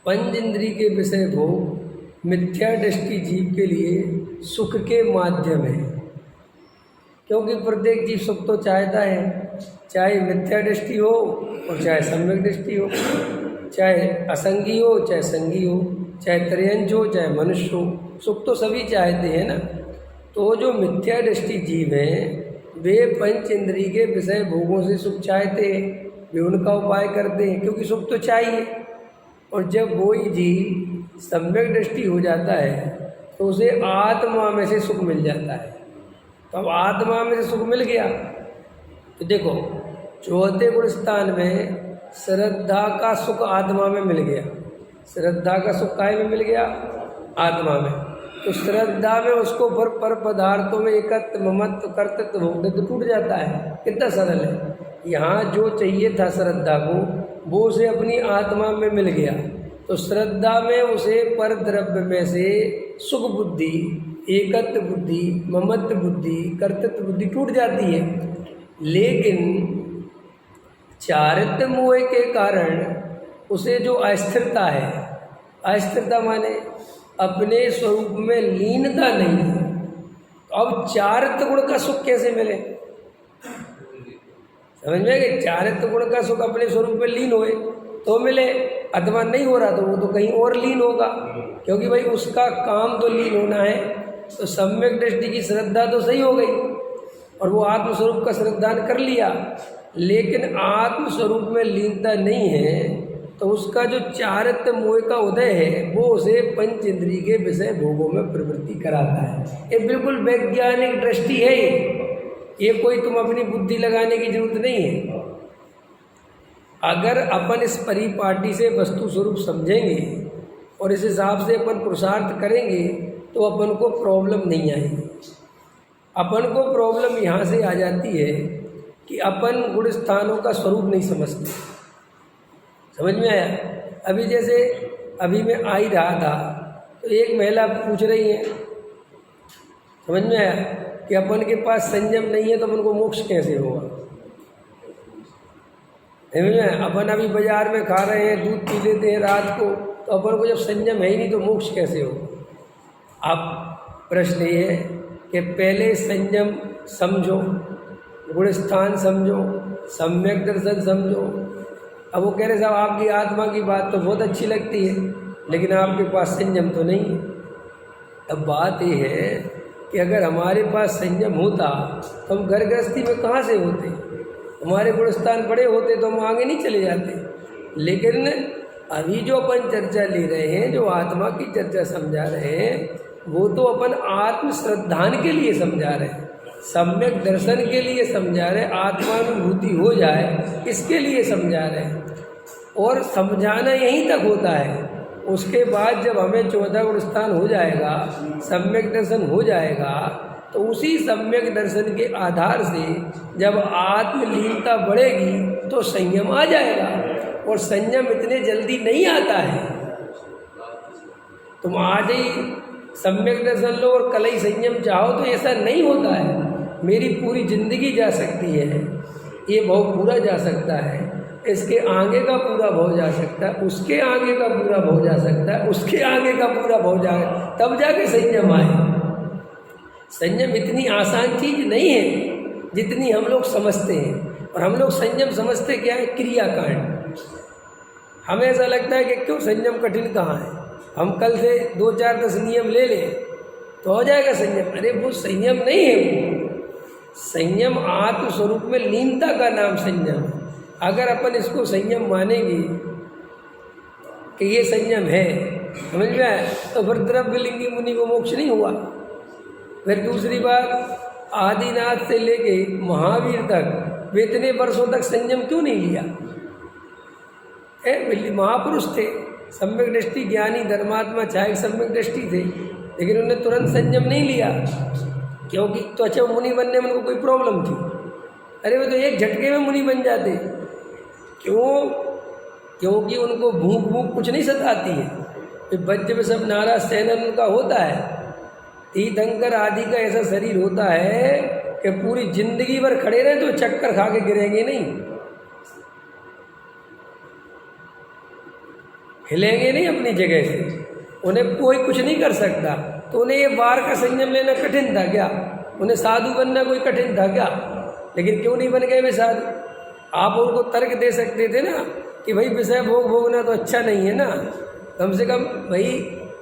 पंच इंद्रिय के विषय भोग मिथ्या दृष्टि जीव के लिए सुख के माध्यम है, क्योंकि प्रत्येक जीव सुख तो चाहता है, चाहे मिथ्या दृष्टि हो और चाहे सम्यक दृष्टि हो, चाहे असंगी हो चाहे संगी हो, चाहे त्रयंच हो चाहे मनुष्य हो, सुख तो सभी चाहते हैं ना। तो जो मिथ्या दृष्टि जीव हैं वे पंच इंद्रिय के विषय भोगों से सुख चाहते हैं, वे उनका उपाय करते हैं क्योंकि सुख तो चाहिए। और जब वही जीव सम्यक दृष्टि हो जाता है तो उसे आत्मा में से सुख मिल जाता है। तो अब आत्मा में से सुख मिल गया तो देखो चौथे गुण स्थान में श्रद्धा का सुख आत्मा में मिल गया। श्रद्धा का सुख काय में मिल गया? आत्मा में। तो श्रद्धा में उसको पर पदार्थों में एकत्व ममत्व कर्तृत्व भोक्तृत्व टूट जाता है। कितना सरल है। यहाँ जो चाहिए था श्रद्धा को वो उसे अपनी आत्मा में मिल गया, तो श्रद्धा में उसे पर द्रव्य में से सुख बुद्धि, एकत्व बुद्धि, ममत्व बुद्धि, कर्तृत्व बुद्धि टूट जाती है। लेकिन चारित्र्य मोह के कारण उसे जो अस्थिरता है, अस्थिरता माने अपने स्वरूप में लीनता नहीं है। तो अब चारित्र्य गुण का सुख कैसे मिले? समझ में कि चारित्र्य गुण का सुख अपने स्वरूप में लीन होए तो मिले, अथवा नहीं हो रहा तो वो तो कहीं और लीन होगा, क्योंकि भाई उसका काम तो लीन होना है। तो सम्यक दृष्टि की श्रद्धा तो सही हो गई और वो आत्मस्वरूप का श्रद्धान कर लिया, लेकिन आत्मस्वरूप में लीनता नहीं है, तो उसका जो चारित्र्य मोह का उदय है वो उसे पंच इंद्रिय के विषय भोगों में प्रवृत्ति कराता है। ये बिल्कुल वैज्ञानिक दृष्टि है। ये कोई तुम अपनी बुद्धि लगाने की जरूरत नहीं है। अगर अपन इस परिपाटी से वस्तु स्वरूप समझेंगे और इस हिसाब से अपन पुरुषार्थ करेंगे तो अपन को प्रॉब्लम नहीं आएगी। अपन को प्रॉब्लम यहाँ से आ जाती है कि अपन गुण स्थानों का स्वरूप नहीं समझते। समझ में आया? अभी जैसे अभी मैं आ ही रहा था तो एक महिला पूछ रही है, समझ में आया, कि अपन के पास संयम नहीं है तो अपन को मोक्ष कैसे होगा। समझ में आया? अपन अभी बाजार में खा रहे हैं, दूध पी लेते हैं रात को, तो अपन को जब संयम है ही नहीं तो मोक्ष कैसे होगा। अब प्रश्न ये है कि पहले संयम समझो, गुण स्थान समझो, सम्यक दर्शन समझो। अब वो कह रहे साहब आपकी आत्मा की बात तो बहुत अच्छी लगती है लेकिन आपके पास संयम तो नहीं है। अब बात ये है कि अगर हमारे पास संयम होता तो हम घर गृहस्थी में कहाँ से होते, हमारे गुण स्थान बड़े होते तो हम आगे नहीं चले जाते। लेकिन अभी जो अपन चर्चा ले रहे हैं, जो आत्मा की चर्चा समझा रहे हैं, वो तो अपन आत्म श्रद्धान के लिए समझा रहे हैं, सम्यक दर्शन के लिए समझा रहे, आत्मानुभूति हो जाए इसके लिए समझा रहे हैं। और समझाना यहीं तक होता है। उसके बाद जब हमें 14 गुण स्थान हो जाएगा, सम्यक दर्शन हो जाएगा, तो उसी सम्यक दर्शन के आधार से जब आत्मलीनता बढ़ेगी तो संयम आ जाएगा। और संयम इतने जल्दी नहीं आता है। तुम आज ही सम्यक दर्शन लो और कल ही संयम चाहो तो ऐसा नहीं होता है। मेरी पूरी जिंदगी जा सकती है, ये भव पूरा जा सकता है, इसके आगे का पूरा भव जा सकता है, उसके आगे का पूरा भव जा सकता है, उसके आगे का पूरा भव जा, तब जाके संयम आए। संयम इतनी आसान चीज नहीं है जितनी हम लोग समझते हैं। और हम लोग संयम समझते क्या है? क्रियाकांड। हमें ऐसा लगता है कि क्यों संयम कठिन कहाँ है, हम कल से 2-4-10 नियम ले लें तो हो जाएगा संयम। अरे वो संयम नहीं है। वो संयम आत्मस्वरूप में लीनता का नाम संयम है। अगर अपन इसको संयम मानेंगे कि ये संयम है, समझ में आया, तो फिर द्रव्यलिंगी मुनि को मोक्ष नहीं हुआ। फिर दूसरी बात, आदिनाथ से लेके महावीर तक वे इतने वर्षों तक संयम क्यों नहीं लिया? महापुरुष थे, सम्यक दृष्टि, ज्ञानी, धर्मात्मा, चाहे सम्यक दृष्टि थे, लेकिन उन्होंने तुरंत संयम नहीं लिया। क्योंकि तो अच्छा मुनि बनने में उनको कोई प्रॉब्लम थी? अरे वो तो एक झटके में मुनि बन जाते। क्यों? क्योंकि उनको भूख कुछ नहीं सताती है। बच्चे में सब नारा सहन उनका होता है। तीर्थंकर आदि का ऐसा शरीर होता है कि पूरी जिंदगी भर खड़े रहे तो चक्कर खा के गिरेंगे नहीं। हिलेंगे नहीं अपनी जगह से, उन्हें कोई कुछ नहीं कर सकता। तो उन्हें ये बार का संयम लेना कठिन था क्या? उन्हें साधु बनना कोई कठिन था क्या? लेकिन क्यों नहीं बन गए वे साधु? आप उनको तर्क दे सकते थे ना कि भाई विषय भोग भोगना तो अच्छा नहीं है ना, कम से कम भाई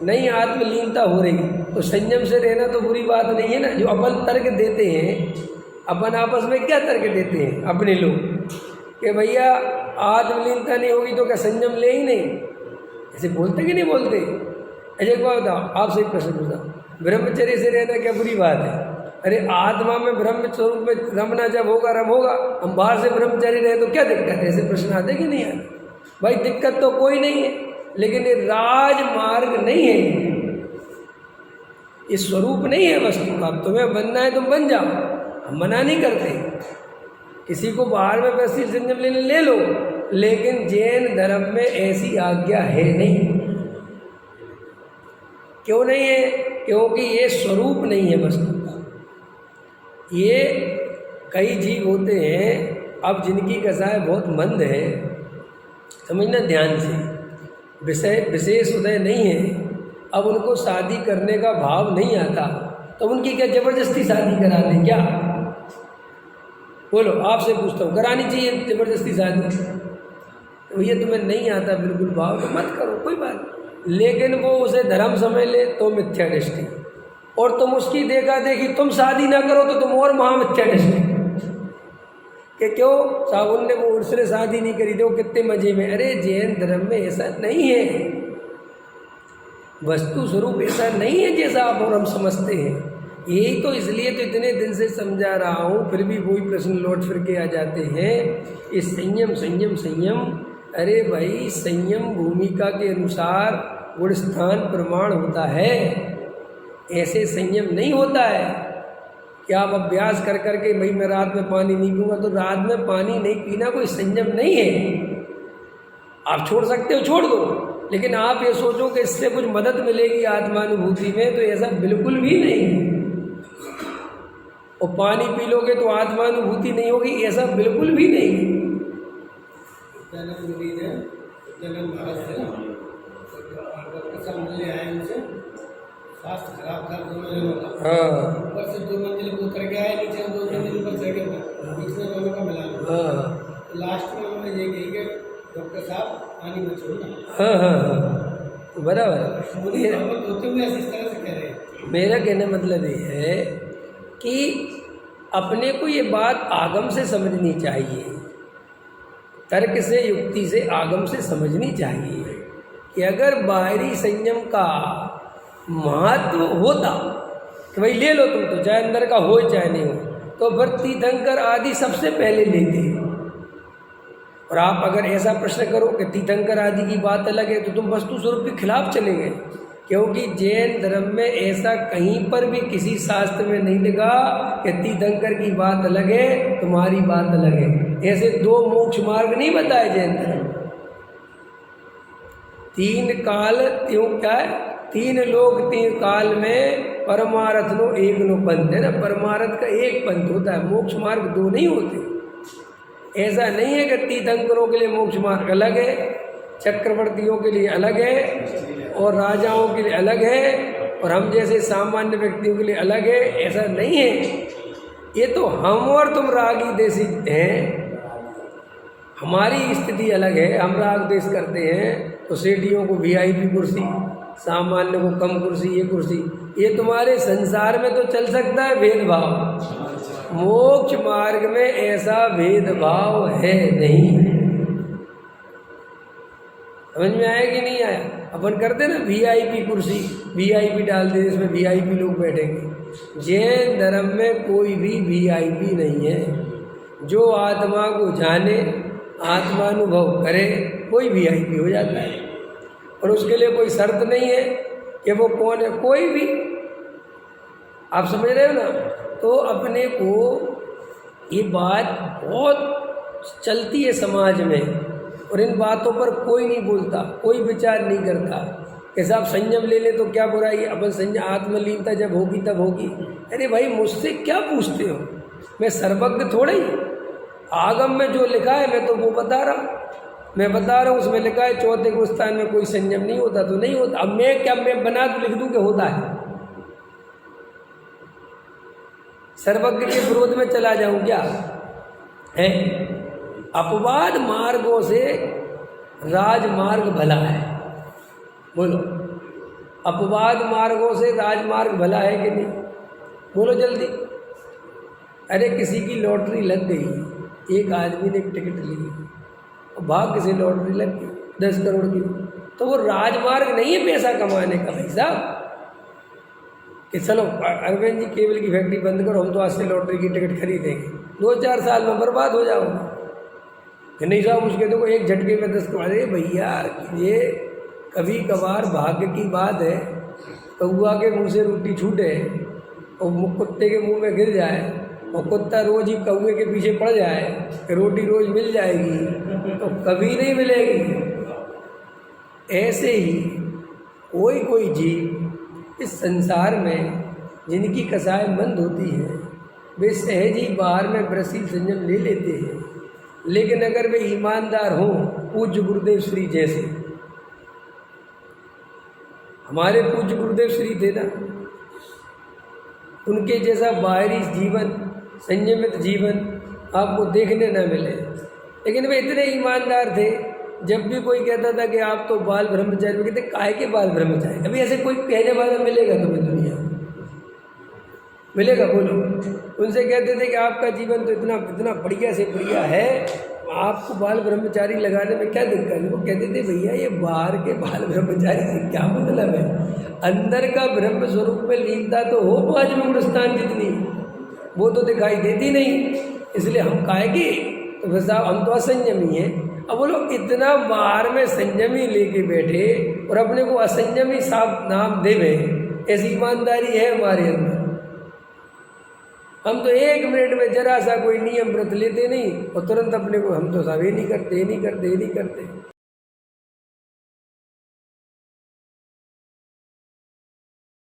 नहीं आत्मलीनता हो रही तो संयम से रहना तो बुरी बात नहीं है ना। जो अपन तर्क देते हैं, अपन आपस में क्या तर्क देते हैं अपने लोग कि भैया आत्मलीनता नहीं होगी तो क्या संयम ले ही नहीं, ऐसे बोलते कि नहीं बोलते? अच्छा एक बात बताओ, आपसे एक प्रश्न पूछा, ब्रह्मचर्य से रहना क्या बुरी बात है? अरे आत्मा में ब्रह्म स्वरूप में रमना जब होगा रम होगा, हम बाहर से ब्रह्मचारी रहे तो क्या दिक्कत है? ऐसे प्रश्न आते कि नहीं आते? भाई दिक्कत तो कोई नहीं है, लेकिन ये राजमार्ग नहीं है, ये स्वरूप नहीं है वस्तु का। तुम्हें बनना है तुम बन जाओ, हम मना नहीं करते, किसी को बाहर में वैसी संयम लेने ले लो, लेकिन जैन धर्म में ऐसी आज्ञा है नहीं। क्यों नहीं है? क्योंकि ये स्वरूप नहीं है वस्तु का। ये कई जीव होते हैं, अब जिनकी कसाय बहुत मंद है, समझना ध्यान से, विशेष उदय नहीं है, अब उनको शादी करने का भाव नहीं आता, तो उनकी क्या जबरदस्ती शादी करा दें क्या? बोलो, आपसे पूछता हूँ, करानी चाहिए जबरदस्ती शादी? तो ये तुम्हें नहीं आता बिल्कुल भाव तो मत करो, कोई बात नहीं। लेकिन वो उसे धर्म समझ ले तो मिथ्या दृष्टि, और तुम उसकी देखा देखी तुम शादी ना करो तो तुम और महामिथ्या दृष्टि कि क्यों साहब ने वो उसने शादी नहीं करी थी, वो कितने मजे में। अरे जैन धर्म में ऐसा नहीं है, वस्तु स्वरूप ऐसा नहीं है जैसा आप और हम समझते हैं। यही तो इसलिए तो इतने दिन से समझा रहा हूँ, फिर भी वही प्रश्न लौट फिर के आ जाते हैं। इस संयम संयम संयम, अरे भाई संयम भूमिका के अनुसार गुण स्थान प्रमाण होता है, ऐसे संयम नहीं होता है कि आप अभ्यास कर करके भाई मैं रात में पानी नहीं पीऊँगा, तो रात में पानी नहीं पीना कोई संयम नहीं है। आप छोड़ सकते हो, छोड़ दो, लेकिन आप ये सोचो कि इससे कुछ मदद मिलेगी आत्मानुभूति में, तो ऐसा बिल्कुल भी नहीं है। और पानी पी लोगे तो आत्मानुभूति नहीं होगी, ऐसा बिल्कुल भी नहीं है। हाँ ऊपर से 2 मंजिल को उतर के आए, नीचे 2 मंजिल ऊपर चढ़ गया, बीच में दोनों का मिलान। हाँ लास्ट में उन्होंने ये कही कि डॉक्टर साहब पानी मत छोड़ना। हाँ हाँ हाँ बराबर। होते हुए इस तरह से कह रहे हैं। मेरा कहने मतलब ये है कि अपने को ये बात आगम से समझनी चाहिए, तर्क से युक्ति से आगम से समझनी चाहिए कि अगर बाहरी संयम का महत्व होता कि भाई ले लो तुम तो, चाहे अंदर का हो चाहे नहीं हो, तो फिर तीर्थंकर आदि सबसे पहले लेते। और आप अगर ऐसा प्रश्न करो कि तीर्थंकर आदि की बात अलग है, तो तुम वस्तु स्वरूप के खिलाफ चले गए, क्योंकि जैन धर्म में ऐसा कहीं पर भी किसी शास्त्र में नहीं लिखा कि तीर्थंकर की बात अलग है तुम्हारी बात अलग है। ऐसे 2 मोक्ष मार्ग नहीं बताए जैन धर्म। 3 काल त्यों क्या है, 3 लोग 3 काल में परमार्थ नो एक नो पंथ है ना, परमार्थ का एक पंथ होता है, मोक्ष मार्ग 2 नहीं होते। ऐसा नहीं है कि तीर्थंकरों के लिए मोक्ष मार्ग अलग है, चक्रवर्तियों के लिए अलग है, और राजाओं के लिए अलग है, और हम जैसे सामान्य व्यक्तियों के लिए अलग है, ऐसा नहीं है। ये तो हम और तुम रागी देशी हैं, हमारी स्थिति अलग है, हम राग देश करते हैं तो सेठियों को VIP कुर्सी, सामान्य को कम कुर्सी, ये कुर्सी, ये तुम्हारे संसार में तो चल सकता है भेदभाव, मोक्ष मार्ग में ऐसा भेदभाव है नहीं। समझ में आया कि नहीं आया? अपन करते ना VIP कुर्सी, VIP डाल दे, इसमें VIP लोग बैठेंगे। जैन धर्म में कोई भी VIP नहीं है। जो आत्मा को जाने, आत्मानुभव करे, कोई VIP हो जाता है, और उसके लिए कोई शर्त नहीं है कि वो कौन है, कोई भी। आप समझ रहे हो ना? तो अपने को ये बात बहुत चलती है समाज में, और इन बातों पर कोई नहीं बोलता, कोई विचार नहीं करता कि साहब संयम ले ले तो क्या बुराई है, अपन संयम आत्मलीनता जब होगी तब होगी। अरे भाई मुझसे क्या पूछते हो, मैं सर्वज्ञ थोड़ा ही, आगम में जो लिखा है मैं तो वो बता रहा हूँ। मैं बता रहा हूँ, उसमें लिखा है चौथे को स्थान में कोई संयम नहीं होता तो नहीं होता। अब मैं क्या, मैं बना तो लिख दूं कि होता है? सर्वज्ञ के विरोध में चला जाऊं क्या है? अपवाद मार्गों से राजमार्ग भला है। बोलो, अपवाद मार्गों से राजमार्ग भला है कि नहीं? बोलो जल्दी। अरे किसी की लॉटरी लग गई, एक आदमी ने एक टिकट ली और भाग्य से लॉटरी लग गई 10 करोड़ की, तो वो राजमार्ग नहीं है पैसा कमाने का भाई साहब, कि चलो अरविंद जी केबल की फैक्ट्री बंद करो, हम तो आज से लॉटरी की टिकट खरीदेंगे, 2-4 साल में बर्बाद हो जाओगे। कि नहीं साहब उसके तो एक झटके में 10 करोड़। अरे भैया ये कभी कभार भाग्य की बात है, कौआ के मुंह से रोटी छूटे और कुत्ते के मुंह में गिर जाए, और कुत्ता रोज ही कौए के पीछे पड़ जाए कि रोटी रोज मिल जाएगी, तो कभी नहीं मिलेगी। ऐसे ही कोई कोई जीव इस संसार में जिनकी कसाई मंद होती है, वे सहज ही बाहर में ब्रसी संयम ले लेते हैं। लेकिन अगर वे ईमानदार हों, पूज्य गुरुदेव श्री जैसे, हमारे पूज्य गुरुदेव श्री थे ना, उनके जैसा बाहरी जीवन, संयमित जीवन आपको देखने न मिले। लेकिन वे इतने ईमानदार थे, जब भी कोई कहता था कि आप तो बाल ब्रह्मचारी, कहते काहे के बाल ब्रह्मचारी? अभी ऐसे कोई कहने वाला मिलेगा तुम्हें दुनिया में? मिलेगा? बोलो। उनसे कहते थे कि आपका जीवन तो इतना इतना बढ़िया से बढ़िया है, आपको बाल ब्रह्मचारी लगाने में क्या दिक्कत है? वो कहते थे भैया ये बाहर के बाल ब्रह्मचारी से क्या मतलब है, अंदर का ब्रह्म स्वरूप में लीनता तो हो 5 गुण स्थान जितनी, वो तो दिखाई देती नहीं। इसलिए हम काहेंगे तो फिर साहब हम तो असंयमी हैं। अब वो लोग इतना बाहर में संयमी लेके बैठे और अपने को असंयमी साफ नाम देवे, ऐसी ईमानदारी है हमारे अंदर। हम तो 1 मिनट में जरा सा कोई नियम व्रत लेते नहीं और तुरंत अपने को हम तो सब ये नहीं करते, ये नहीं करते, ये नहीं करते।